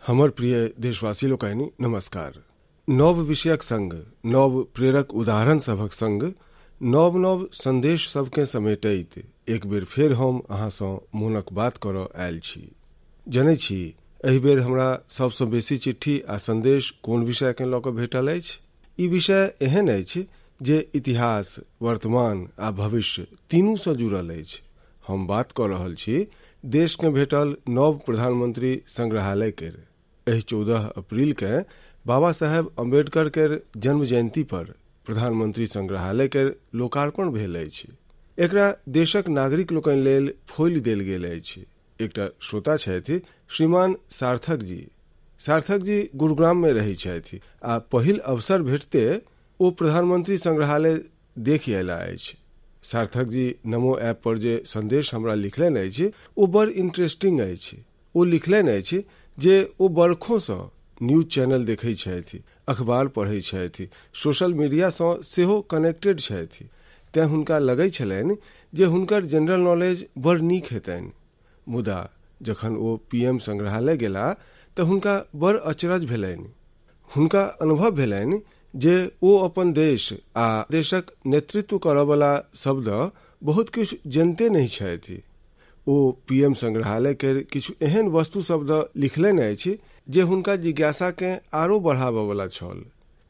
हमर प्रिय देशवासी लोकनि नमस्कार। नव विषयक संग, नव प्रेरक उदाहरण सभक संग, नव नव संदेश सबके समेटैत एक बेर फेर हम अहाँसँ मोनक बात करऽ आयल छी। जनै छी एहि बेर हमरा सबसँ बेसी चिट्ठी आ संदेश कोन विषय के लऽ कऽ भेटल अछि। ई विषय एहन अछि जे इतिहास, वर्तमान आ भविष्य तीनू सँ जुड़ल अछि। हम बात कऽ रहल छी देश के भेटल नव प्रधानमंत्री संग्रहालय के। एहि 14 अप्रैल के बाबा साहेब अम्बेडकर के जन्म जयंती पर प्रधानमंत्री संग्रहालय के लोकार्पण भेल अछि। एकरा देशक नागरिक लोकनि लेल खोलि देल गेल अछि। एकटा श्रोता छथि श्रीमान सार्थक जी। सार्थक जी गुरुग्राम में रहै छथि आ पहिल अवसर भेटते ओ प्रधानमंत्री संग्रहालय देखि अयला अछि। सार्थक जी नमो ऐप पर जे संदेश हमरा लिखलनि अछि ओ बड़ इंटरेस्टिंग अछि। ओ लिखलनि अछि जे ओ बरखों सँ न्यूज चैनल देखै छथि, अखबार पढ़ै छथि, सोशल मीडिया सँ सेहो कनेक्टेड छथि। तें हुनका लगै छलनि जे हुनकर जनरल नॉलेज बड़ नीक हेतनि। मुदा जखन ओ पीएम संग्रहालय गेला तऽ हुनका बड़ अचरज भेलनि। हुनका अनुभव भेलनि जे ओ अपन देश आ देशक नेतृत्व करयवला शब्द बहुत किछु जनते नहीं छथि। ओ पीएम संग्रहालय के किछु एहन वस्तु शब्द लिखलनि अछि जे हुनका जिज्ञासा के आरो बढ़ाबयवला छल।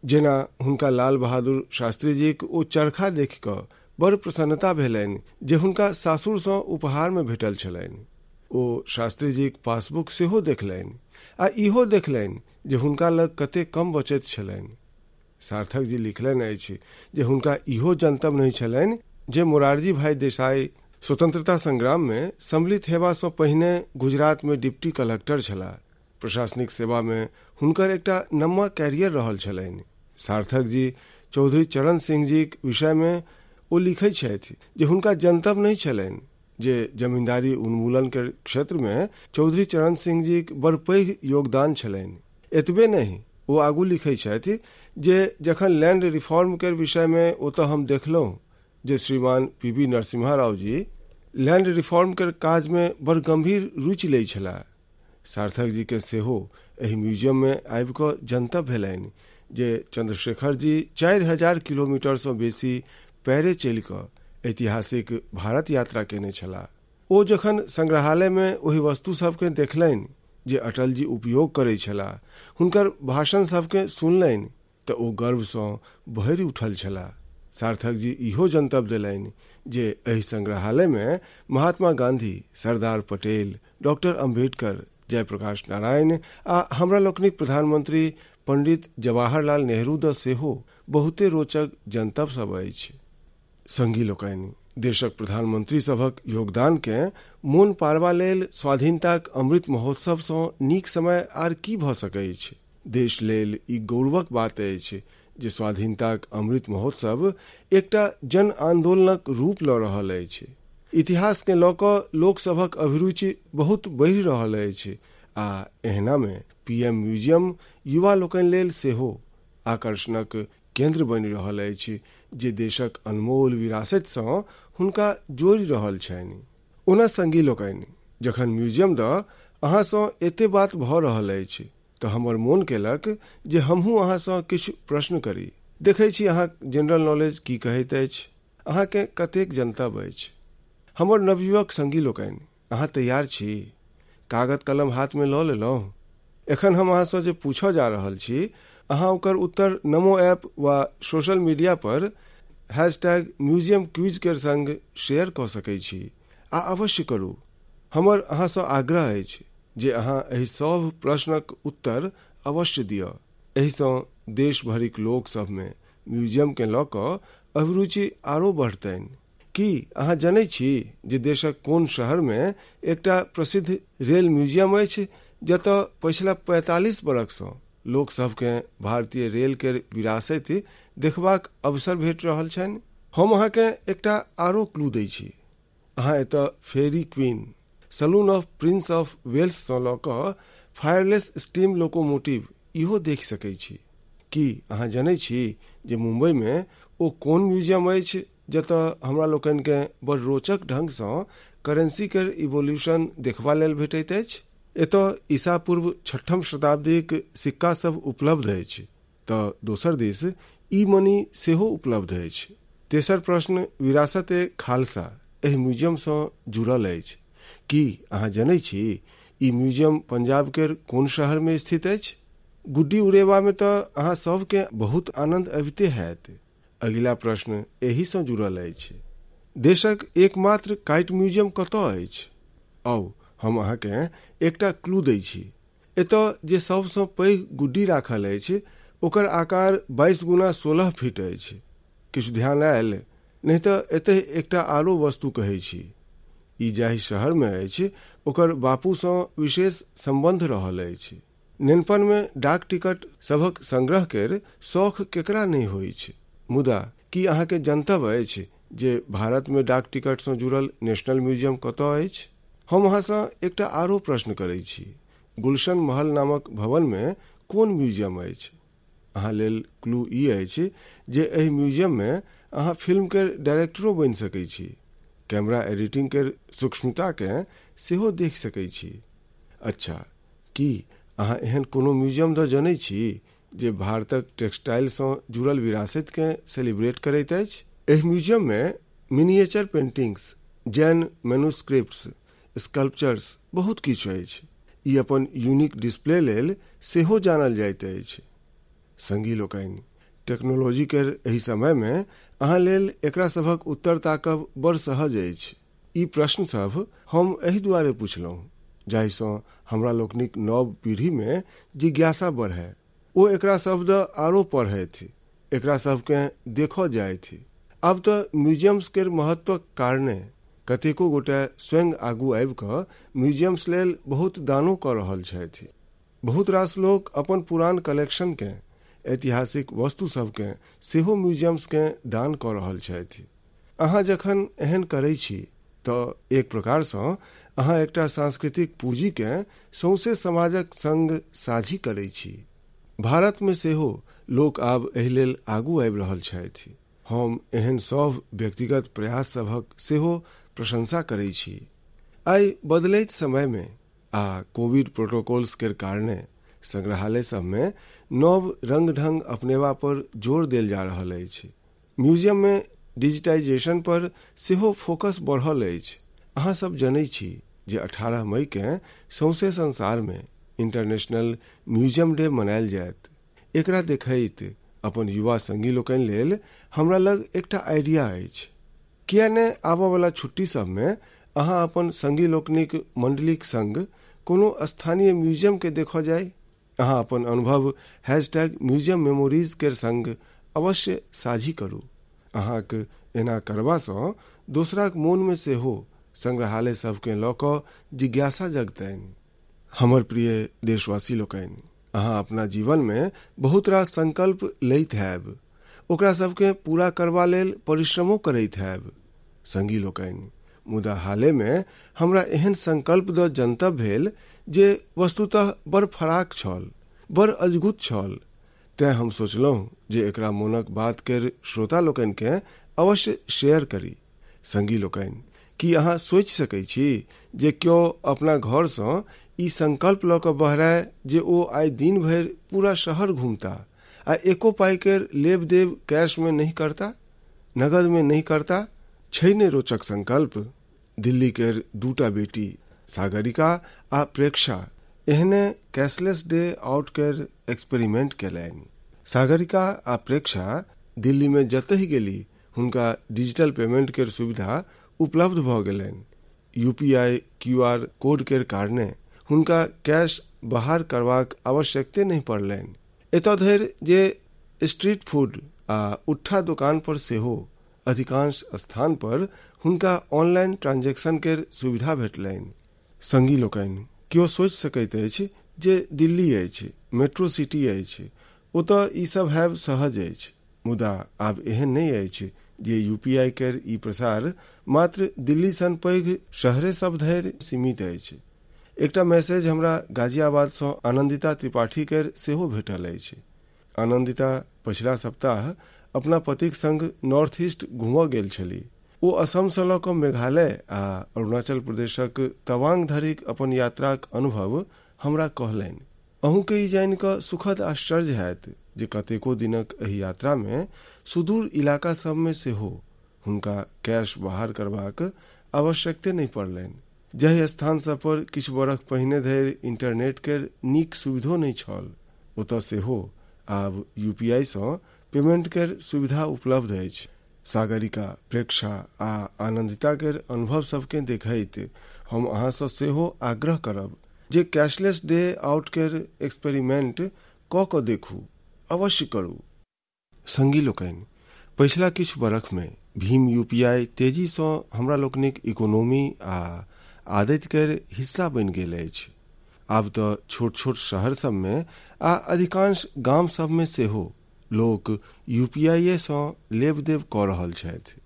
जेना हुनका लाल बहादुर शास्त्री जी के ओ चरखा देखि कऽ बड़ प्रसन्नता भेलनि जे हुनका सासुर सँ उपहार में भेटल छलनि। ओ शास्त्री जी के पासबुक सेहो देखलनि आ इहो देखलनि जे हुनका लग कते कम बचत छलनि। सार्थक जी लिखलनि अछि जे हुनका इहो जनतब नहीं छलनि जे मोरारजी भाई देसाई स्वतंत्रता संग्राम में सम्मिलित हेबा सँ पहिने गुजरात में डिप्टी कलेक्टर छलाह। प्रशासनिक सेवा में हुनकर एकटा नम्मा कैरियर रहल छलनि। सार्थक जी चौधरी चरण सिंह जी के विषय में ओ लिखै छथि जे हुनका जनतब नहीं छलनि जे जमींदारी उन्मूलन के क्षेत्र में चौधरी चरण सिंह जी के बड़ पैघ योगदान छलनि। एतबे नहीं, ओ आगू लिखै छथि जे जखन लैंड रिफॉर्म के विषय में ओतऽ हम देखलहुँ जे श्रीमान PV Narasimha Rao ji land reform के काज में बड़ गंभीर रुचि लै छलाह। सार्थक जी के सेहो एहि म्यूजियम में आबि कऽ जनतब भेलनि जे चंद्रशेखर जी 4000 किलोमीटर सँ बेसी पैरे चलि कऽ ऐतिहासिक भारत यात्रा केने छलाह। ओ जखन संग्रहालय में ओहि वस्तु सबके देखलनि जे अटल जी उपयोग करै छलाह, हुनकर भाषण सबके सुनलनि तऽ ओ गर्व सँ भरि उठल छलाह। सार्थक जी इहो जनतब देलनि जे एहि संग्रहालय में महात्मा गांधी, सरदार पटेल, डॉक्टर अम्बेडकर, जयप्रकाश नारायण आ हमरा लोकनिक प्रधानमंत्री पंडित जवाहरलाल नेहरू द सेहो बहुते रोचक जनतब सब अछि। संगी लोकनि, देशक प्रधानमंत्री सभक योगदान के मोन पारबा लेल स्वाधीनताक अमृत महोत्सव सँ नीक समय आर की भऽ सकै अछि। देश लेल ई गौरवक बात अछि जे स्वाधीनताक अमृत महोत्सव एकटा जन आंदोलनक रूप लऽ रहल अछि। इतिहास के लऽ कऽ लोक सभक अभिरुचि बहुत बढ़ि रहल अछि आ एहना में पीएम म्यूजियम युवा लोकनि लेल सेहो आकर्षणक केंद्र बनि रहल अछि जे देशक अनमोल विरासत सँ हुनका जोड़ि रहल छनि। ओना संगी लोकनि, जखन म्यूजियम द अहाँ सँ एते बात भऽ रहल अछि तऽ हमर मोन केलक जे हमहूँ अहाँ सँ किछु प्रश्न करी। देखै छी अहाँ जनरल नॉलेज की कहैत अछि, अहाँ के कतेक जनतब अछि। हमर नवयुवक संगी लोकनि, अहाँ तैयार छी? कागज कलम हाथ में लऽ लेलहुँ? एखन हम अहाँ सँ जे पूछऽ जा रहल छी अहाँ ओकर उत्तर नमो ऐप वा सोशल मीडिया पर #म्यूजियम क्विज के संग शेयर कऽ सकै छी आ अवश्य करू। हमर अहाँ सँ आग्रह अछि जे अहाँ एहि सब प्रश्नक उत्तर अवश्य दिअ। एहि सँ देश भरिक लोक सब में म्यूजियम के लऽ कऽ अभिरुचि आरो बढ़तनि। की अहाँ जनै छी जे देशक कोन शहर में एकटा प्रसिद्ध रेल म्यूजियम अछि जतऽ पिछला 45 बरख सँ लोक सबके भारतीय रेल के विरासत देखबाक अवसर भेट रहल छनि? हम अहाँ के एकटा आरो क्लू दै छी। अहाँ एतऽ फेरी queen, saloon of prince of Wales सँ लऽ कऽ फायरलेस स्टीम लोकोमोटिव इहो देख सकै छी। की अहाँ जनै छी जे मुंबई में ओ कोन म्यूजियम अछि जतऽ हमरा लोकनि के बड़ रोचक ढंग सँ करेंसी के इवोल्यूशन देखबा लेल भेटैत अछि? एतऽ ईसा पूर्व 6म शताब्दीक सिक्का सब उपलब्ध अछि तऽ दोसर दिस ई मनी सेहो उपलब्ध अछि। तेसर प्रश्न विरासत ए खालसा एहि म्यूजियम सँ जुड़ल अछि। की अहाँ जनै छी ई म्यूजियम पंजाब केर कोन शहर में स्थित अछि? गुड्डी उड़ेबा में तऽ अहाँ सबके बहुत आनंद अबिते हैत। अगिला प्रश्न एही सँ जुड़ल अछि। देशक एकमात्र काइट म्यूजियम कतऽ अछि? आउ हम अहाँके एकटा क्लू दै छी। एतऽ जे सबसँ पैघ गुड्डी राखल अछि ओकर आकार 22 गुना 16 फीट अछि। किछु ध्यान आयल? नहीं तऽ एतय एकटा आरो वस्तु कहै छी। ई जाहि शहर में अछि ओकर बापू सँ विशेष संबंध रहल अछि। नेनपन में डाक टिकट सभक संग्रह केर शौख केकरा नहीं होइ छै। मुदा की अहाँके जनतब अछि जे भारत में डाक टिकट सँ जुड़ल नेशनल म्यूजियम कतऽ अछि? हम अहाँ सँ एकटा आरो प्रश्न करै छी। गुलशन महल नामक भवन में कोन म्यूजियम अछि? अहाँ लेल क्लू ई अछि जे एहि म्यूजियम में अहाँ फिल्म केर डायरेक्टरो बनि सकै छी, कैमरा एडिटिंग केर सूक्ष्मता के सेहो देख सकै छी। अच्छा, की अहाँ एहन कोनो म्यूजियम द जनै छी जे भारतक टेक्सटाइल सँ जुड़ल विरासत के सेलिब्रेट करैत अछि? एहि म्यूजियम में miniature paintings, Jain manuscripts, sculptures बहुत किछु अछि। ई अपन यूनिक डिस्प्ले लेल सेहो जानल जाइत अछि। संगी लोकनि, टेक्नोलॉजी केर एहि समय में अहाँ लेल एकरा सभक उत्तर ताकब बड़ सहज अछि। ई प्रश्न सब हम एहि दुआरे पुछलहुँ जाहि सँ हमरा लोकनिक नव पीढ़ी में जिज्ञासा बढ़े। ओ एकरा शब्द आरो पढ़ैथि, एकरा सबके देखो जायथि। अब तो म्यूजियम्स केर महत्वक कारणे कतेको गोटे स्वयं आगू आबि कऽ म्यूजियम्स लेल बहुत दानो कऽ रहल छथि। बहुत रास लोग अपन पुरान कलेक्शन के, ऐतिहासिक वस्तु सबके सेहो म्यूजियम्स के दान कऽ रहल छथि। अहाँ जखन एहन करै छी तऽ एक प्रकार सँ अहाँ एकटा सांस्कृतिक पूंजी के सौंसे समाजक संग साझी करै छी। भारत में सेहो लोक आब एहि लेल आगू आबि रहल छथि। हम एहन सब व्यक्तिगत प्रयास सभक सेहो प्रशंसा करै छी। आइ बदलैत समय में आ कोविड प्रोटोकॉल्स केर कारणे संग्रहालय सब में नव रंग ढंग अपनेबा पर जोर देल जा रहल अछि। म्यूजियम में डिजिटाइजेशन पर सेहो फोकस बढ़ल अछि। अहाँ सब जनै छी जे 18 मई के सौंसे संसार में इंटरनेशनल म्यूजियम डे मनायल जायत। एकरा देखैत अपन युवा संगी लोकनि लेल हमरा लग एकटा आइडिया अछि। किया ने आबऽ वाला छुट्टी सब में अहाँ अपन संगी लोकनिक मंडलीक संग कोनो स्थानीय म्यूजियम के देखऽ जाय। अहाँ अपन अनुभव #म्यूजियम मेमोरीज केर संग अवश्य साझी करू। अहाँक एना करबा सँ दोसराक मोन में सेहो संग्रहालय सबके लऽ कऽ जिज्ञासा जगतनि। हमर प्रिय देशवासी लोकनि, अहाँ अपना जीवन में बहुत रास संकल्प लैत हैब, ओकरा सबके पूरा करबा लेल परिश्रमो करैत हैब। संगी लोकनि, मुदा हाले में हमरा एहन संकल्प द जनतब भेल जे वस्तुतः बड़ फराक छल, बड़ अद्भुत छल। तें हम सोचलहुँ जे एकरा मोनक बात केर श्रोता लोकनि के अवश्य शेयर करी। संगी लोकनि, की अहाँ सोचि सकै छी जे केओ अपना घर सँ ई संकल्प लऽ कऽ बहराए जे ओ आइ दिन भरि पूरा शहर घूमता आ एको पाई केर लेब देब कैश में नहीं करता, नगद में नहीं करता? छै ने रोचक संकल्प? दिल्ली केर दूटा बेटी सागरिका आ प्रेक्षा एहने कैशलेस डे आउट केर एक्सपेरिमेंट केलनि। सागरिका आ प्रेक्षा दिल्ली में जतहि गेली हुनका डिजिटल पेमेंट केर सुविधा उपलब्ध भऽ गेलनि। यूपीआई क्यूआर कोड केर कारणे हुनका कैश बाहर करबाक आवश्यकते नहीं पड़लनि। एतऽ धरि जे स्ट्रीट फूड आ उठा दुकान पर सेहो अधिकांश स्थान पर हुनका ऑनलाइन ट्रांजैक्शन केर सुविधा भेटलनि। संगी लोकनि, केओ सोचि सकैत अछि जे दिल्ली अछि, मेट्रो सिटी अछि, ओतऽ ई सब हैब सहज अछि। मुदा आब एहन नहीं अछि जे यूपीआई केर ई प्रसार मात्र दिल्ली सन पैघ शहरे सब धरि सीमित अछि। एकटा मैसेज हमरा गाजियाबाद सँ आनंदिता त्रिपाठी केर सेहो भेटल अछि। आनंदिता पछिला सप्ताह अपना पतिक संग नॉर्थ ईस्ट घूमऽ गेल छली ओ असम सँ लऽ कऽ मेघालय आ अरुणाचल प्रदेशक तवांग धरिक अपन यात्राक अनुभव हमरा कहलनि। अहूँके ई जानि कऽ सुखद आश्चर्य हैत जे कतेको दिनक एहि यात्रामे सुदूर इलाका सबमे सेहो हुनका कैश बाहर करबाक आवश्यकते नहि पड़लनि। जाहि स्थान सब पर किछु बरख पहिने धरि इंटरनेट केर नीक सुविधो नहि छल, ओतऽ सेहो आब यूपीआई सँ पेमेंट केर सुविधा उपलब्ध अछि। सागरिका, प्रेक्षा आ आनंदिता केर अनुभव सबके देखैत हम अहाँ सँ सेहो आग्रह करब जे कैशलेस डे आउट केर एक्सपेरिमेंट कऽ कऽ देखू, अवश्य करू। संगी लोकनि, पछिला किछु बरखमे भीम यूपीआई तेजी सँ हमरा लोकनिक इकोनॉमी आ आदत केर हिस्सा बनि गेल अछि। आब तऽ छोट छोट शहर सबमे आ अधिकांश गाम सबमे सेहो लोक यूपीआई सँ लेब देब कऽ रहल छथि।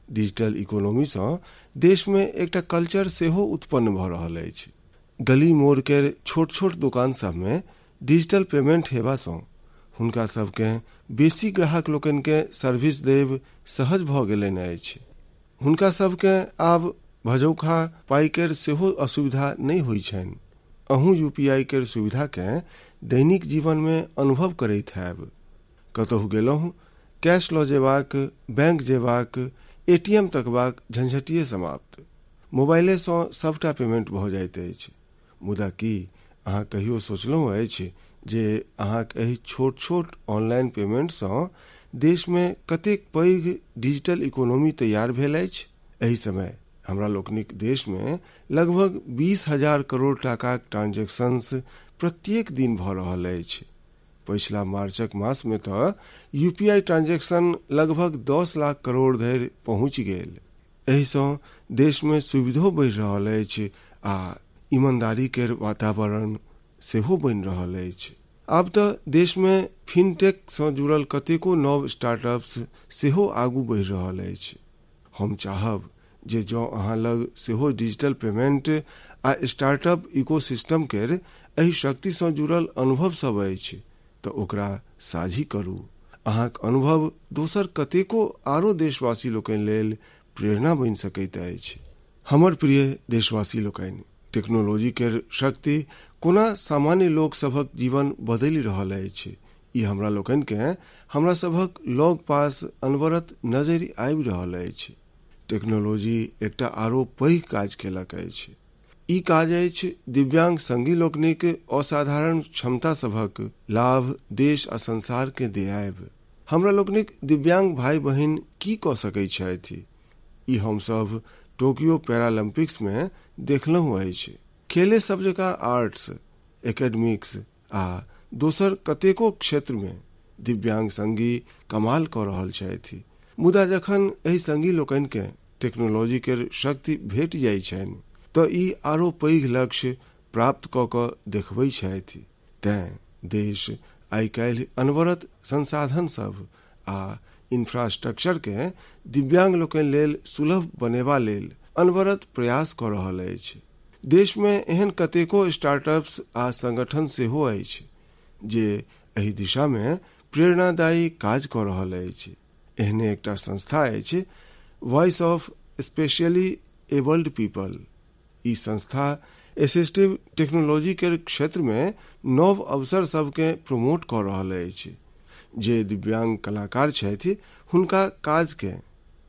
डिजिटल इकोनॉमी सँ देशमे एकटा कल्चर सेहो उत्पन्न भऽ रहल अछि। गली मोड़ केर छोट छोट दोकान सबमे डिजिटल पेमेंट हेबा सँ हुनका सबके बेसी ग्राहक लोकनिके सर्विस देब सहज भऽ गेलनि अछि। हुनका सबके आब भजौखा पाई केर सेहो असुविधा नहि होइ छनि। अहूँ यूपीआई केर सुविधाकेँ दैनिक जीवनमे अनुभव करैत हैब। कतहु गेलहुँ, कैश लऽ जेबाक, बैंक जेबाक, एटीएम तकबाक झंझटिये समाप्त। मोबाइले सँ सभटा पेमेंट भऽ जाइत अछि। मुदा की अहाँ कहियो सोचलहुँ अछि जे अहाँक एहि छोट छोट ऑनलाइन पेमेंट सँ देशमे कतेक पैघ डिजिटल इकोनॉमी तैयार भेल अछि? एहि समय हमरा लोकनिक देशमे लगभग 20,000 करोड़ टाकाक ट्रांजैक्शंस प्रत्येक दिन भऽ रहल अछि। पछिला मार्चक मासमे तऽ यूपीआई ट्रांजैक्शन लगभग 10 लाख करोड़ धरि पहुँच गेल। एहि सँ देशमे सुविधो बढ़ि रहल अछि आ ईमानदारी केर वातावरण सेहो बनि रहल अछि। आब तऽ देशमे फिनटेक सँ जुड़ल कतेको नव स्टार्टअप्स सेहो आगू बढ़ि रहल अछि। हम चाहब जे जँ अहाँ लग सेहो डिजिटल पेमेंट आ स्टार्टअप इकोसिस्टम केर एहि शक्ति सँ जुड़ल अनुभव सब अछि तऽ ओकरा साझी करू। अहाँक अनुभव दोसर कतेको आरो देशवासी लोकनि लेल प्रेरणा बनि सकैत अछि। हमर प्रिय देशवासी लोकनि, टेक्नोलॉजी केर शक्ति कोना सामान्य लोक सभक जीवन बदलि रहल अछि, ई हमरा लोकनिकेँ हमरा सभक लग पास अनवरत नजरि आबि रहल अछि। टेक्नोलॉजी एकटा आरो पैघ काज केलक अछि। ई काज अछि दिव्यांग संगी लोकनिक असाधारण क्षमता सभक लाभ देश आ संसार के देआयब। हमरा लोकनिक दिव्यांग भाई बहिन की कऽ सकैत छथि, ई हमसभ टोक्यो पैरालम्पिक्स में देखलहुँ अछि। खेले सब जकाँ आर्ट्स, एकेडमिक्स आ दोसर कतेको क्षेत्र में दिव्यांग संगी कमाल कऽ रहल छथि। मुदा जखन एहि संगी लोकनिके टेक्नोलॉजी केर शक्ति भेट जाइ छनि तऽ ई आरो पैघ लक्ष्य प्राप्त कऽ कऽ देखबै छथि। तेँ देश आइ काल्हि अनवरत संसाधन सब आ इंफ्रास्ट्रक्चर के दिव्यांग लोकनि लेल सुलभ बनेबा लेल अनवरत प्रयास कऽ रहल अछि। देश में एहन कतेको स्टार्टअप्स आ संगठन सेहो अछि जे एहि दिशा में प्रेरणादायी काज कऽ रहल अछि। एहने एकटा संस्था अछि voice of specially abled people. ई संस्था असिस्टिव टेक्नोलॉजी के क्षेत्र में नव अवसर सबके प्रमोट कऽ रहल अछि। जे दिव्यांग कलाकार छथि हुनका काज के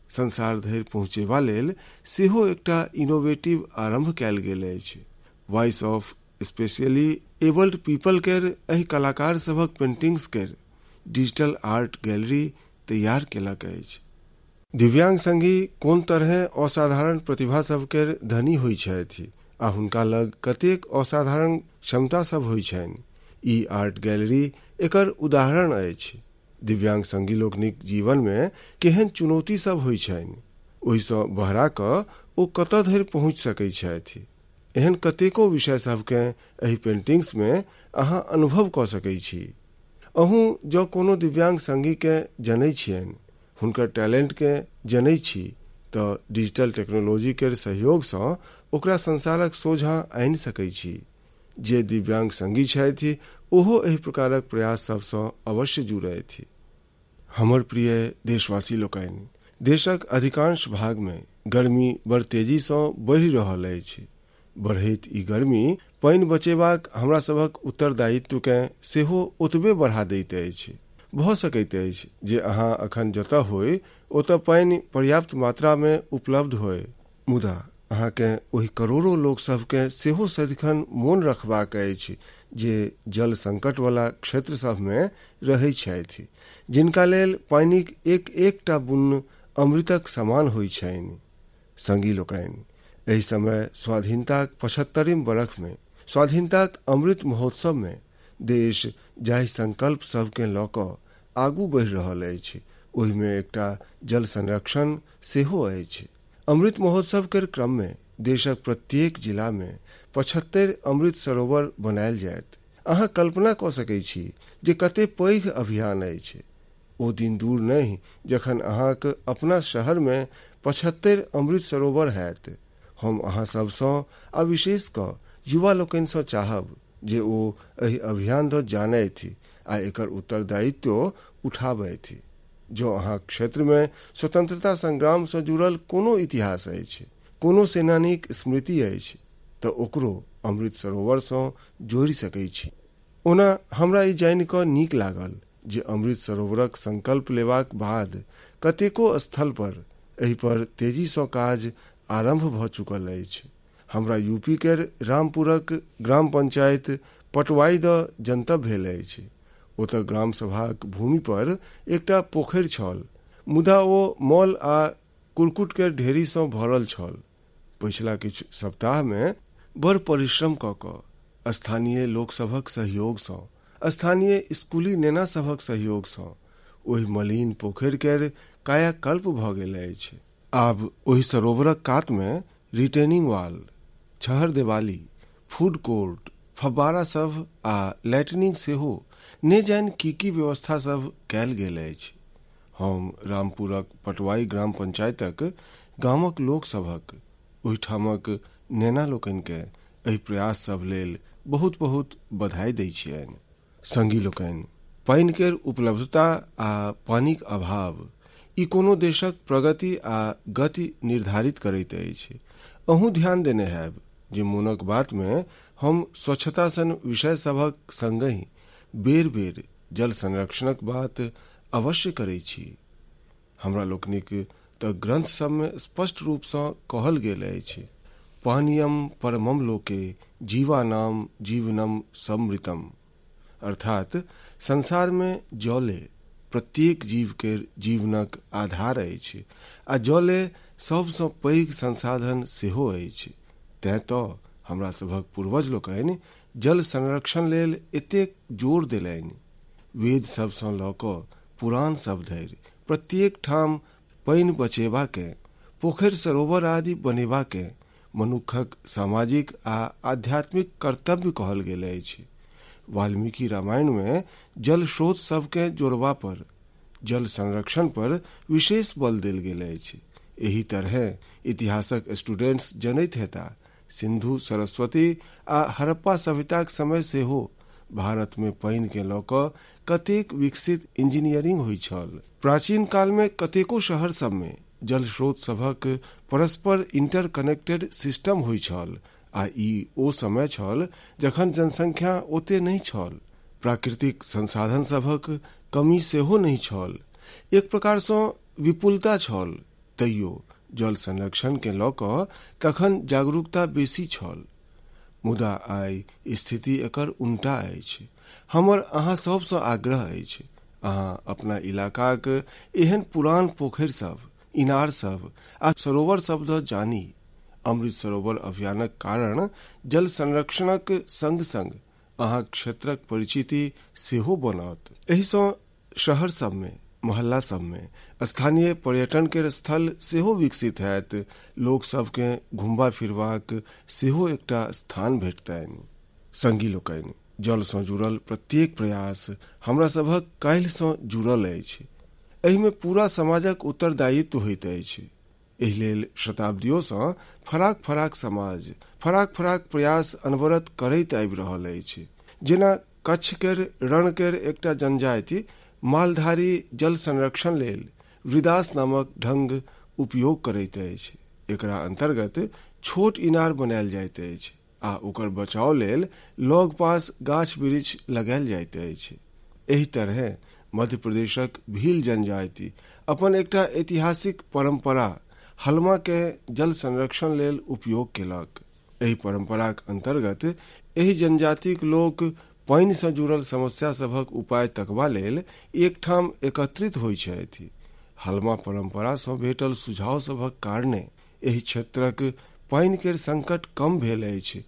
संसार धरि पहुँचेबा लेल सेहो एकटा इनोवेटिव आरंभ कयल गेल अछि। Voice of specially abled people केर एहि कलाकार सभक पेंटिंग्स केर डिजिटल आर्ट गैलरी तैयार केलक अछि। दिव्यांग संगी कोन तरह असाधारण प्रतिभा सब केर धनी होइ छथि आ हुनका लग कतेक असाधारण क्षमता सब होइ छनि, ई आर्ट गैलरी एकर उदाहरण अछि। दिव्यांग संगी लोकनिक जीवन में केहन चुनौती सब होइ छनि, ओहिसँ बहरा कऽ ओ कतऽ धरि पहुँच सकैत छथि। एहन कतेको विषय सबके एहि पेंटिंग्स में अहाँ अनुभव कऽ सकैत छी। अहूँ जँ कोनो दिव्यांग संगी के जनै छियनि, हुनकर टैलेंट के जनै छी तऽ डिजिटल टेक्नोलॉजी केर सहयोग सँ ओकरा संसारक सोझाँ आनि सकैत छी। जे दिव्यांग संगी छथि ओहो एहि प्रकारक प्रयास सबसँ अवश्य जुड़थि। हमर प्रिय देशवासी लोकनि, देशक अधिकांश भाग में गर्मी बड़ तेजी सँ बढ़ि रहल अछि। बढ़ैत ई गर्मी पानि बचेबाक हमरा सभक उत्तरदायित्व केँ सेहो ओतबे बढ़ा दैत अछि। भऽ सकैत अछि जे अहाँ अखन जतऽ होय ओतऽ पानि पर्याप्त मात्रा में उपलब्ध होय, मुदा अहाँकेँ ओहि करोड़ों लोक सभकेँ सेहो सदिखन मोन रखबाक अछि जे जल संकट वाला क्षेत्र सभ में रहैत छथि, जिनका लेल पानिक एक एकटा बूंद अमृतक समान होइत छनि। संगी लोकनि, एहि समय स्वाधीनताक 75वीं बरख में स्वाधीनताक अमृत महोत्सव में देश जाहि संकल्प सबके लऽ कऽ आगू बढ़ि रहल अछि, ओहि में एकटा जल संरक्षण सेहो अछि। अमृत महोत्सव के क्रम में देशक प्रत्येक जिला में 75 अमृत सरोवर बनायल जायत। अहाँ कल्पना कऽ सकैत छी जे कते पैघ अभियान अछि। ओ दिन दूर नहीं जखन अहाँक अपना शहर में 75 अमृत सरोवर हैत। हम अहाँ सबसँ आ विशेष कऽ युवा लोकनि सँ चाहब जे ओ एहि अभियान दऽ जानथि आ एकर उत्तरदायित्व उठाबथि। जो अहाँ क्षेत्र में स्वतंत्रता संग्राम सँ जुड़ल कोनो इतिहास अछि, कोनो सेनानीक स्मृति अछि, तऽ ओकरो अमृत सरोवर सँ जोड़ि सकैत छी। ओना हमरा ई जानि कऽ नीक लागल जे अमृत सरोवरक संकल्प लेबाक बाद कतेको स्थल पर एहि पर तेजी सँ काज आरंभ भऽ चुकल अछि। हमरा यूपी के रामपुरक ग्राम पंचायत पटवाई द जनतब भेल अछि। ओतऽ ग्राम सभाक भूमि पर एकटा पोखरि छल, मुदा ओ मॉल आ कुरकुट के ढेरी सँ भरल छल। पिछला किछु सप्ताह में बड़ परिश्रम कऽ कऽ स्थानीय लोक सभक सहयोग सँ, स्थानीय स्कूली नेना सभक सहयोग सँ ओहि मलिन पोखरि के कायाकल्प भऽ गेल अछि। आब ओहि सरोवरक कात में रिटेनिंग वाल, छहर देवाली, फूड कोर्ट, फब्बारा सब आ लैट्रिनिंग सेहो ने जानि की व्यवस्था सब कैल गेल अछि। हम रामपुरक पटवाई ग्राम पंचायतक गामक लोक सभक, ओहिठामक नेना लोकनि के एहि प्रयास सब लेल बहुत बहुत बधाई दै छियनि। संगी लोकनि, पानि के उपलब्धता आ पानिक अभाव ई कोनो देशक प्रगति आ गति निर्धारित करैत अछि। अहूँ ध्यान देने हैब जे मोनक बात में हम स्वच्छता सन विषय सभक संगहि बेर बेर जल संरक्षणक बात अवश्य करै छी। हमरा लोकनिक तऽ ग्रंथ सब में स्पष्ट रूप सँ कहल गेल अछि, पानियम परमम लोके जीवानाम जीवनम समृतम, अर्थात संसार में जले प्रत्येक जीव के जीवनक आधार अछि आ जले सबसँ पैघ संसाधन सेहो अछि। तें तऽ हमरा सभक पूर्वज लोकनि जल संरक्षण लेल एतेक जोर देलनि। वेद सबसँ लऽ कऽ पुराण सब धरि प्रत्येक ठाम पानि बचेबा के, पोखरि सरोवर आदि बनेबा के मनुखक सामाजिक आ आध्यात्मिक कर्तव्य कहल गेल अछि। वाल्मीकि रामायण में जल स्रोत सबके जोड़बा पर, जल संरक्षण पर विशेष बल देल गेल अछि। एही तरह इतिहासक स्टूडेंट्स जनैत हेता, सिंधु, सरस्वती आ हड़प्पा सभ्यताक समय सेहो भारत में पानि के लऽ कऽ कतेक विकसित इंजीनियरिंग होइ छल। प्राचीन काल में कतेको शहर सब में जल स्रोत सभक परस्पर इंटरकनेक्टेड सिस्टम होइ छल आ ई ओ समय छल जखन जनसंख्या ओते नहीं छल, प्राकृतिक संसाधन सभक कमी सेहो नहीं छल, एक प्रकार सँ विपुलता छल। तैयो जल संरक्षण के लऽ कऽ तखन जागरूकता बेसी छल, मुदा आइ स्थिति एकर उल्टा अछि। हमर अहाँ सबसँ आग्रह अछि, अहाँ अपना इलाकाक एहन पुरान पोखरि सब, इनार सब आ सरोवर सब दऽ जानी। अमृत सरोवर अभियानक कारण जल संरक्षणक संग संग अहाँ क्षेत्रक परिचिति सेहो बनत। एहि सँ शहर सब में, मोहल्ला सब में स्थानीय पर्यटन के स्थल सेहो विकसित हैत, लोक सबके घुमबा फिरबाक सेहो एकटा स्थान भेटतनि। संगी लोकनि, जल सँ जुड़ल प्रत्येक प्रयास हमरा सभक काल्हि सँ जुड़ल अछि। एहि में पूरा समाजक उत्तरदायित्व होइत अछि। एहि लेल शताब्दियों सँ फराक फराक समाज फराक फराक प्रयास अनवरत करैत आबि रहल अछि। जेना कच्छ केर रण केर एकटा जनजाति मालधारी जल संरक्षण लेल वृदास नामक ढंग उपयोग करैत अछि। एकरा अंतर्गत छोट इनार बनायल जाइत अछि आ ओकर बचाव लेल लग पास गाछ वृक्ष लगायल जाइत अछि। एही तरह मध्य प्रदेशक भील जनजाति अपन एकटा ऐतिहासिक परंपरा हलमा के जल संरक्षण लेल उपयोग केलक। एही परंपराक अंतर्गत एही जनजातिक लोक पानि से जुड़ल समस्या सभक उपाय तकबा लेल एकठाम एकत्रित होइत छथि। हलमा परंपरा सँ भेटल सुझाव सभक कारणे एही क्षेत्रक पानि केर संकट कम भेल अछि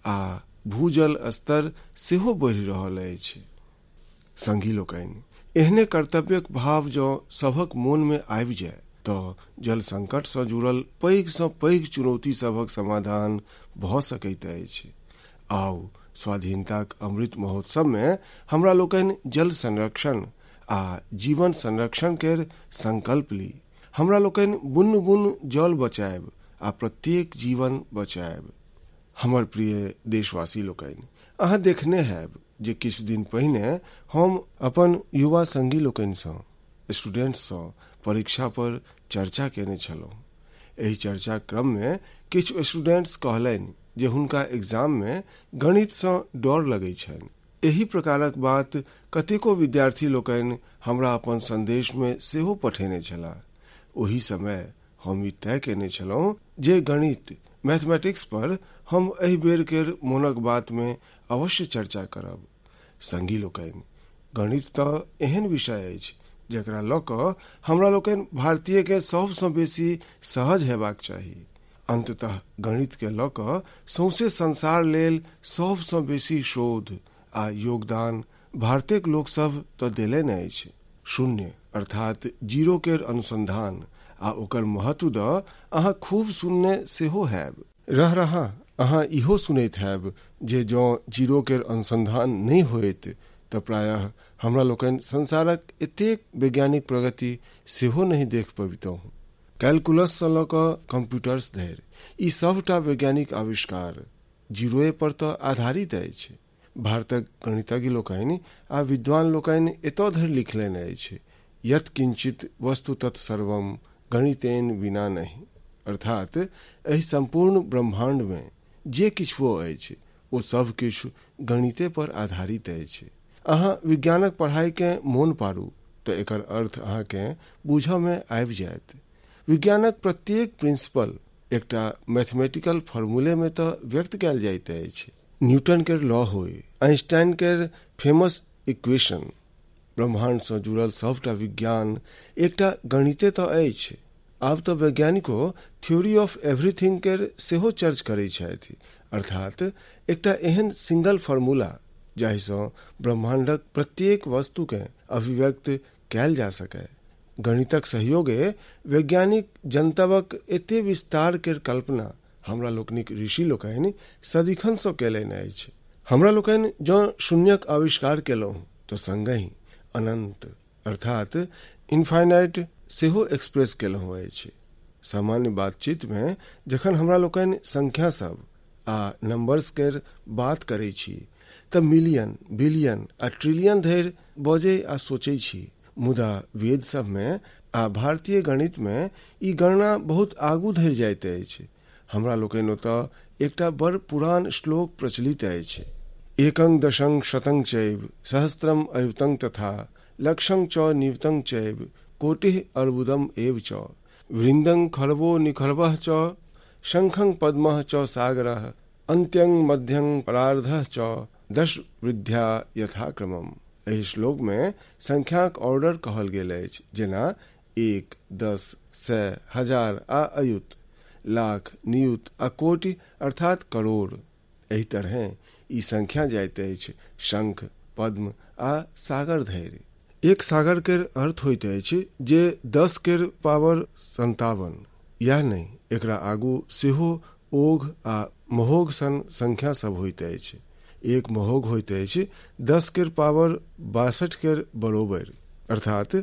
आ भूजल स्तर सेहो बढ़ि रहल अछि। संगी लोकनि, एहने कर्तव्यक भाव जो सभक मोन में आबि जाय तऽ जल संकट सँ जुड़ल पैघ सँ पैघ चुनौती सभक समाधान भऽ सकैत अछि। आउ स्वाधीनताक अमृत महोत्सव में हमरा लोकनि जल संरक्षण आ जीवन संरक्षण केर संकल्प ली। हमरा लोकनि बुन्न बुन्न जल बचाएब आ प्रत्येक जीवन बचाएब। हमर प्रिय देशवासी लोकनि, अहाँ देखने हैब जे किछु दिन पहिने हम अपन युवा संगी लोकनि सँ, स्टूडेंट्स सँ परीक्षा पर चर्चा केने छलहुँ। एही चर्चा क्रम में किछु स्टूडेंट्स कहलनि जे हुनका एग्जाम में गणित सँ डर लगै छनि। एही प्रकारक बात कतेको विद्यार्थी लोकनि हमरा अपन संदेश में सेहो पठेने छलाह। ओही समय हम ई तय केने छलहुँ जे गणित मैथमेटिक्स पर हम एहि बेर केर मोनक बात में अवश्य चर्चा करब। संगी लोकनि, गणित तऽ एहन विषय अछि जकरा लऽ कऽ हमरा लोकनि भारतीय के सबसँ बेसी सहज हेबाक चाही। अंततः गणित के लऽ कऽ सौंसे संसार लेल सबसँ बेसी शोध आ योगदान भारतीय लोक सब तऽ देलनि अछि। शून्य अर्थात जीरो केर अनुसंधान आ ओकर महत्व दऽ अहाँ खूब सुनने सेहो हैब। रहा अहाँ इहो सुनैत हैब जे जँ जीरो केर अनुसंधान नहि होइत तऽ प्रायः हमरा लोकनि संसारक एतेक वैज्ञानिक प्रगति सेहो नहीं देख पबितौं। कैलकुलस सँ लऽ कऽ कंप्यूटर्स धरि ई सबटा वैज्ञानिक आविष्कार जीरोए पर तऽ आधारित अछि। भारतक गणितज्ञ लोकनि आ विद्वान लोकनि एतऽ धरि लिखलनि अछि, यत् किंचित वस्तु तत् सर्वम गणितेन विना नहीं। अर्थात एहि संपूर्ण ब्रह्मांड में जे किछुओ अछि ओ सब किछु गणिते पर आधारित अछि। अहाँ विज्ञानक पढ़ाई के मोन पारू तऽ एकर अर्थ अहाँ के बूझऽ में आबि जायत। विज्ञानक प्रत्येक प्रिंसिपल एकटा मैथमेटिकल फॉर्मूले में तऽ व्यक्त कयल जाइत अछि। न्यूटन केर लॉ होय, आइंस्टाइन केर फेमस इक्वेशन, ब्रह्मांड सँ जुड़ल सबटा विज्ञान एकटा गणिते तऽ अछि। आब तऽ वैज्ञानिको थ्योरी ऑफ एवरीथिंग केर सेहो चर्च करै छथि, अर्थात एकटा एहन सिंगल फॉर्मूला जाहि सँ ब्रह्मांडक प्रत्येक वस्तु के अभिव्यक्त कयल जा सकै। गणितक सहयोगे वैज्ञानिक जनतबक एते विस्तार केर कल्पना हमरा लोकनिक ऋषि लोकनि सदिखन सँ केलनि अछि। हमरा लोकनि जँ शून्यक आविष्कार केलहुँ तऽ संगहि अनंत अर्थात इनफाइनाइट सेहो एक्सप्रेस केलहुँ अछि। सामान्य बातचीत में जखन हमरा लोकनि संख्या सब आ नंबर्स केर बात करै छी तऽ मिलियन, बिलियन आ ट्रिलियन धरि बजै आ सोचै छी। मुदा वेद सब में आ भारतीय गणित में ई गणना बहुत आगू धरि जाइत अछि। हमरा लोकनि ओतऽ एकटा बड़ पुरान श्लोक प्रचलित अछि, एकं दशं शतं चैव सहस्त्रम अयुतं तथा लक्षं च नियुतं चैव कोटिः अर्बुदम एव च वृंदं खर्वो निखर्वः च शंखं पद्मः च सागरः अन्त्यं मध्यं परार्धः च दश वृद्ध्या यथाक्रमम्। एहि श्लोक में संख्याक ऑर्डर कहल गेल अछि, जेना 1, 10, 100, हजार आ अयुत, लाख, नियुत आ कोटि अर्थात करोड़। एही तरह ई संख्या जाइत अछि शंख, पद्म आ सागर धरि। एक सागर केर अर्थ होइत अछि जे 10 केर पावर 57। यह नहीं, एकरा आगू सेहो ओघ आ महोघ सन संख्या सब होइत अछि। एक महोघ होइत अछि 10 केर पावर 62 केर बरोबर, अर्थात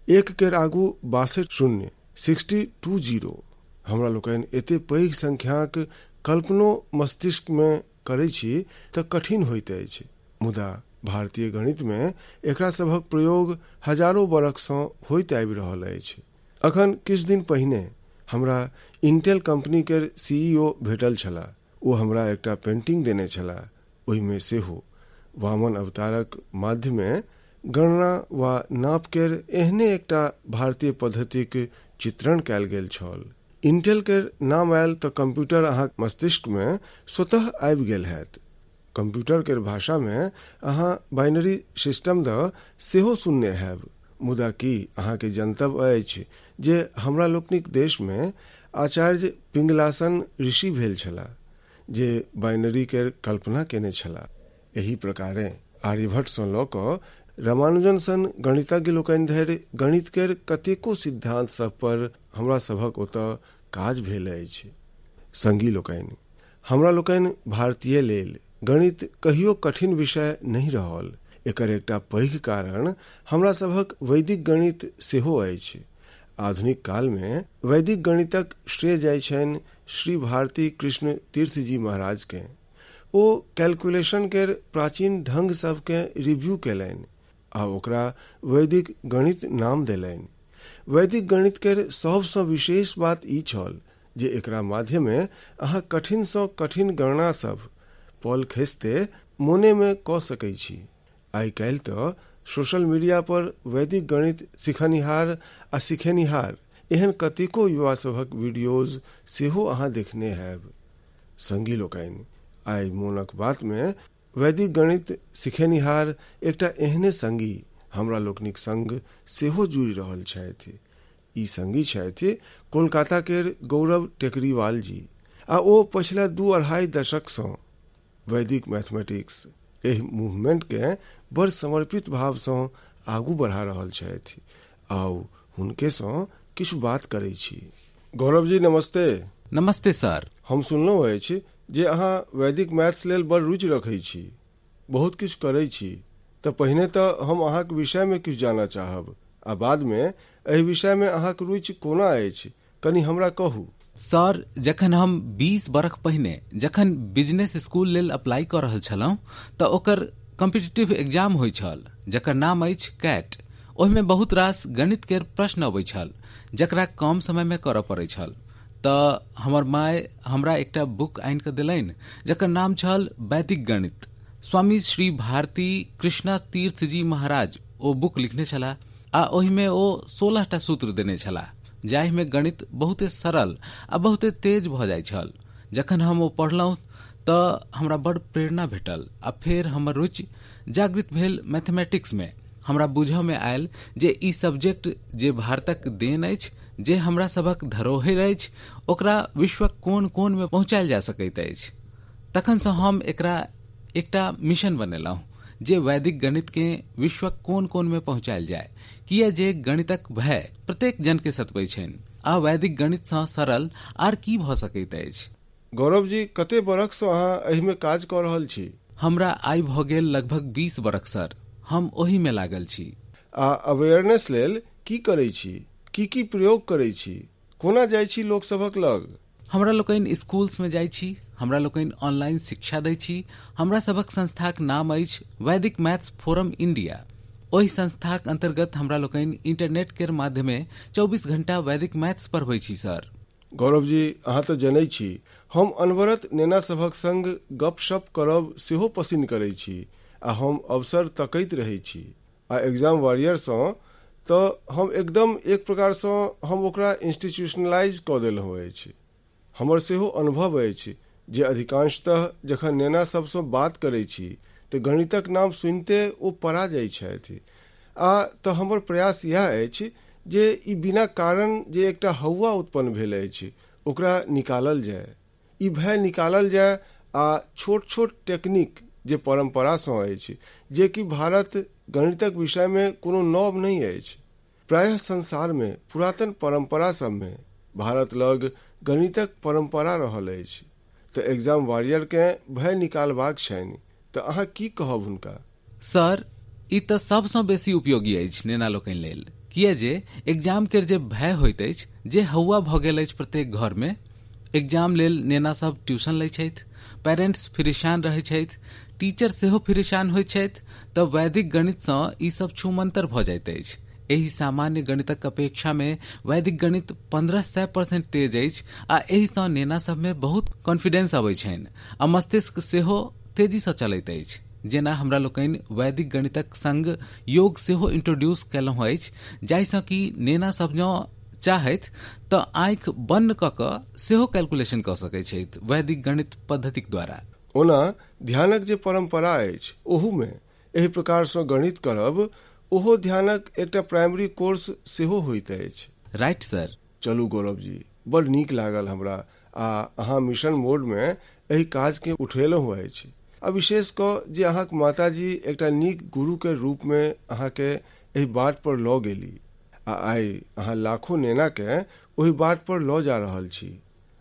एक केर आगू 62 शून्य 62 जीरो। हमरा लोकनि एते पैघ संख्याक कल्पनो मस्तिष्क में करै छी तऽ कठिन होइत अछि। मुदा भारतीय गणित में एकरा सभक प्रयोग हजारों बरख सँ होइत आबि रहल अछि। अखन किछ दिन पहिने हमरा इंटेल कंपनी के CEO भेटल छला। ओ हमरा एकटा पेंटिंग देने छला। ओहिमे सेहो वामन अवतारक माध्यमे गणना वा नाप केर एहने एकटा भारतीय पद्धतिक चित्रण कयल गेल छल। इंटेल केर नाम आयल तऽ कंप्यूटर अहाँ मस्तिष्क में स्वतः आबि गेल हैत। कंप्यूटर केर भाषा में अहाँ बाइनरी सिस्टम द सेहो सुनने हैब। मुदा की अहाँ के जनतब अछि जे हमरा लोकनिक देश में आचार्य पिंगलासन ऋषि भेल छला जे बाइनरी केर कल्पना केने छला। एही प्रकारे आर्यभट्ट सँ लऽ कऽ रामानुजन सन गणितज्ञ लोकनि धरि गणित केर कतेको सिद्धांत सब पर हमरा सभक ओतऽ काज भेल अछि। संगी लोकनि, हमरा लोकनि भारतीय लेल गणित कहियो कठिन विषय नहीं रहल। एकर एकटा पैघ कारण हमरा सभक वैदिक गणित सेहो अछि। आधुनिक काल में वैदिक गणितक श्रेय जाइ छनि श्री भारती कृष्ण तीर्थ जी महाराज के। ओ कैलकुलेशन केर प्राचीन ढंग सबके रिव्यू केलनि आ ओकरा वैदिक गणित नाम देलनि। वैदिक गणित केर सबसँ विशेष बात ई छल जे एकरा माध्यमे अहाँ कठिन सँ कठिन गणना सब पल खसते मोने में कऽ सकै छी। आइ काल्हि तऽ सोशल मीडिया पर वैदिक गणित सिखनिहार आ सिखेनिहार एहन कतेको युवा सभक वीडियोज सेहो अहाँ देखने हैब। संगी लोकनि, आइ मोनक बात में वैदिक गणित सिखेनिहार एकटा एहने संगी हमरा लोकनिक संग सेहो जुड़ि रहल छथि। ई संगी छथि कोलकाता केर गौरव टेकरीवाल जी आ ओ पछिला 2-2.5 दशक सँ वैदिक मैथमेटिक्स एहि मूवमेंट के बड़ समर्पित भाव सँ आगू बढ़ा रहल छथि। आउ हुनके सँ किछु बात करै छी। गौरव जी नमस्ते। नमस्ते सर। हम सुनलहुँ अछि जे अहाँ वैदिक मैथ्स लेल बड़ रुचि रखै छी, बहुत किछु करै छी। तऽ पहिने तऽ हम अहाँक विषय में किछु जानऽ चाहब आ बाद में एहि विषय में अहाँक रुचि कोना अछि कनि हमरा कहू। सर, जखन हम 20 बरख पहिने जखन बिजनेस स्कूल लेल अप्लाई कऽ रहल छलहुँ तऽ ओकर कॉम्पिटिटिव एग्जाम होइ छल जकर नाम अछि कैट। ओहिमे बहुत रास गणित केर प्रश्न अबै छल जकरा कम समय में करऽ पड़ै छल। तऽ हमर माय हमरा एकटा बुक आनि कऽ देलनि जकर नाम छल वैदिक गणित। स्वामी श्री भारती कृष्ण तीर्थ जी महाराज ओ बुक लिखने छलाह आ ओहिमे ओ 16टा सूत्र देने छलाह जाहिमे गणित बहुते सरल आ बहुते तेज भऽ जाइ छल। जखन हम ओ पढ़लहुँ तऽ हमरा बड़ प्रेरणा भेटल आ फेर हमर रुचि जागृत भेल मैथमेटिक्स में। हमरा बुझऽ में आयल जे ई सब्जेक्ट जे भारतक देन अछि, जे हमरा सभक धरोहर अछि, ओकरा विश्वक कोन कोन में पहुँचायल जा सकैत अछि। तखन सँ हम एकरा एकटा मिशन बनेलहुँ जे वैदिक गणित के विश्वक कोन कोन में पहुँचायल जाय, किया जे गणितक भय प्रत्येक जन के सतबै छनि आ वैदिक गणित सँ सरल आर की भऽ सकैत अछि। गौरव जी, कते बरख सँ अहाँ एहि में काज कऽ रहल छी? हमरा आइ भऽ गेल लगभग 20 बरख सर। हम ओही में लागल छी। आ अवेयरनेस लेल की करै छी? की प्रयोग करै छी? कोना जाइ छी लोक सभक लग? हमरा लोकनि स्कूल्स में जाइ छी, हमरा लोकनि ऑनलाइन शिक्षा दै छी। हमरा सभक संस्थाक नाम अछि वैदिक मैथ्स फोरम इंडिया। ओहि संस्थाक अंतर्गत हमरा लोकनि इंटरनेट केर माध्यमे 24 घंटा वैदिक मैथ्स पढ़बै छी सर। गौरव जी, अहाँ तऽ जनै छी हम अनवरत नेना सभक संग गपशप करब सेहो पसिन करै छी आ हम अवसर तकैत रहै छी। आ एग्जाम वॉरियर सँ तऽ हम एकदम एक प्रकार सँ हम ओकरा इंस्टीट्यूशनलाइज कऽ देलहुँ अछि। हमर सेहो अनुभव अछि जे अधिकांशतः जखन नेना सबसँ बात करै छी तऽ गणितक नाम सुनिते ओ परा जाइ छथि। आ तऽ हमर प्रयास इएह अछि जे ई बिना कारण जे एकटा हौवा उत्पन्न भेल अछि ओकरा निकालल जाय, ई भय निकालल जाय आ छोट छोट टेक्निक जे परंपरा सँ अछि, जे कि भारत गणितक विषय में कोनो नव नहीं अछि। प्रायः संसार में पुरातन परंपरा सब में भारत लग गणितक परंपरा रहल अछि। तऽ एग्जाम वॉरियर के भय निकालबाक छनि, तऽ अहाँ की कहब हुनका? सर, ई तऽ सबसँ बेसी उपयोगी अछि नेना लोकनि लेल, किया जे एग्जाम केर जे भय होइत अछि, जे हौवा भऽ गेल अछि प्रत्येक घर में। एग्जाम लेल नेना सब ट्यूशन लै छथि, पेरेंट्स फिरिशान रहै छथि, टीचर सेहो फिरिशान होइत छथि। तऽ वैदिक गणित सँ ई सब छूमंतर भऽ जाइत अछि। एही सामान्य गणितक अपेक्षा में वैदिक गणित 1500% तेज अछि आ एही सँ नेना सब में बहुत कॉन्फिडेंस अबै छनि आ मस्तिष्क सेहो तेजी सँ चलैत अछि। जेना हमरा लोकनि वैदिक गणितक संग योग सेहो इंट्रोड्यूस केलहुँ अछि, जाहिसँ कि नेना सब जँ चाहैत तऽ आँखि बंद कऽ कऽ सेहो कैलकुलेशन कऽ सकैत छथि वैदिक गणित पद्धतिक द्वारा। ओना ध्यानक जे परंपरा अछि ओहूमे एहि प्रकार सँ गणित करब ओहो ध्यानक एकटा प्राइमरी कोर्स सेहो होइत अछि। Right sir. चलू गौरव जी, बड़ नीक लागल हमरा आ अहाँ मिशन मोड में एहि काज के उठेलहुँ अछि। आ विशेष कऽ जे अहाँक माताजी एकटा नीक गुरु के रूप में अहाँके एहि बाट पर लऽ गेली आ आइ अहाँ लाखों नेना के ओहि बाट पर लऽ जा रहल छी।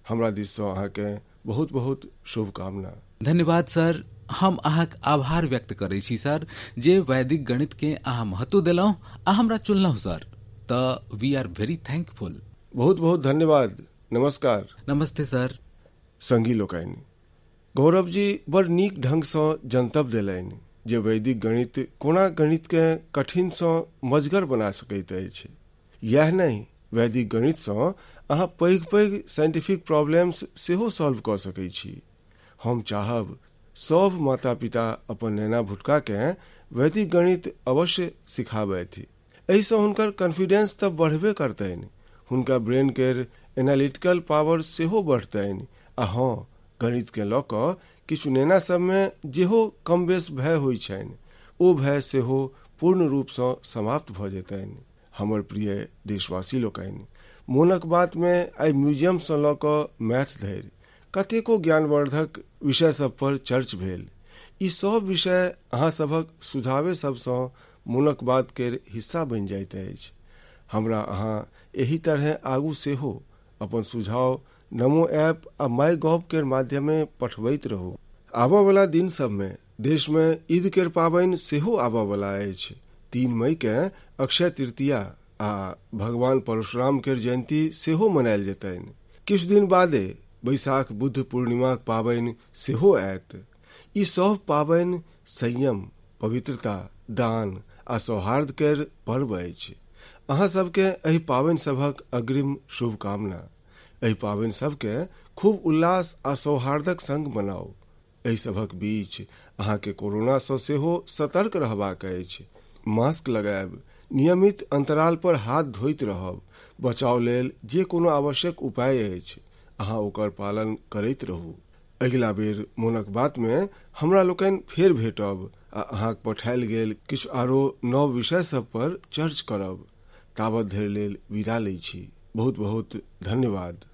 हमरा दिस सँ अहाँके बहुत बहुत शुभकामना। धन्यवाद सर। हम अहाँक आभार व्यक्त करै छी सर, जे वैदिक गणित के अहाँ महत्व देलहुँ आ हमरा चुनलहुँ सर, तऽ वी आर वेरी थैंकफुल। बहुत बहुत धन्यवाद। नमस्कार। नमस्ते सर। संगी लोकनि, गौरव जी बड़ नीक ढंग सँ जनतब देलनि जे वैदिक गणित कोना गणित के कठिन सँ मजगर बना सकैत अछि। यह नहीं, वैदिक गणित सँ अहाँ पैघ पैघ साइंटिफिक प्रॉब्लम्स सेहो सॉल्व कऽ सकैत छी। हम चाहब सब माता पिता अपन नैना भुटका के वैदिक गणित अवश्य सिखाबथि। एहि सँ हुनकर कॉन्फिडेंस तऽ बढ़बे करतनि, हुनका ब्रेन केर एनालिटिकल पावर सेहो बढ़तनि आ हाँ, गणित के लऽ कऽ किछु नेना सब में जेहो कम बेस भय होइ छनि ओ भय सेहो पूर्ण रूप सँ समाप्त भऽ जेतनि। हमर प्रिय देशवासी लोकनि, मोनक बात में आइ म्यूजियम सँ लऽ कऽ मैथ धरि कतेको ज्ञानवर्धक विषय सब पर चर्च भेल। ई सब विषय अहाँ सभक सुझावे सब सँ मोनक बात केर हिस्सा बनि जाइत अछि। हमरा अहाँ एही तरह आगू सेहो अपन सुझाव नमो ऐप आ माई गॉव केर माध्यमे पठबैत रहू। आबऽ वाला दिन सब में देश में ईद केर पाबनि सेहो आबऽ वाला अछि। 3 मई के अक्षय तृतीया आ भगवान परशुराम केर जयंती सेहो मनायल जेतनि। किछु दिन बादे बैसाख बुद्ध पूर्णिमाक पाबनि सेहो आयत। ई सब पाबनि संयम, पवित्रता, दान आ सौहार्द केर पर्व अछि। अहाँ सबके एहि पाबनि सभक अग्रिम शुभकामना। एहि पाबनि सबके खूब उल्लास आ सौहार्दक संग मनाउ। एहि सभक बीच अहाँके कोरोना सँ सेहो सतर्क रहबाक अछि। मास्क लगायब, नियमित अंतराल पर हाथ धोइत रहब, बचाव लेल जे कोनो आवश्यक उपाय अछि अहाँ ओकर पालन करैत रहू। अगिला बेर मोनक बात में हमरा लोकनि फेर भेटब आ अहाँक पठायल गेल किछु आरो नव विषय सब पर चर्च करब। ताबत धरि लेल विदा लै छी। बहुत बहुत धन्यवाद।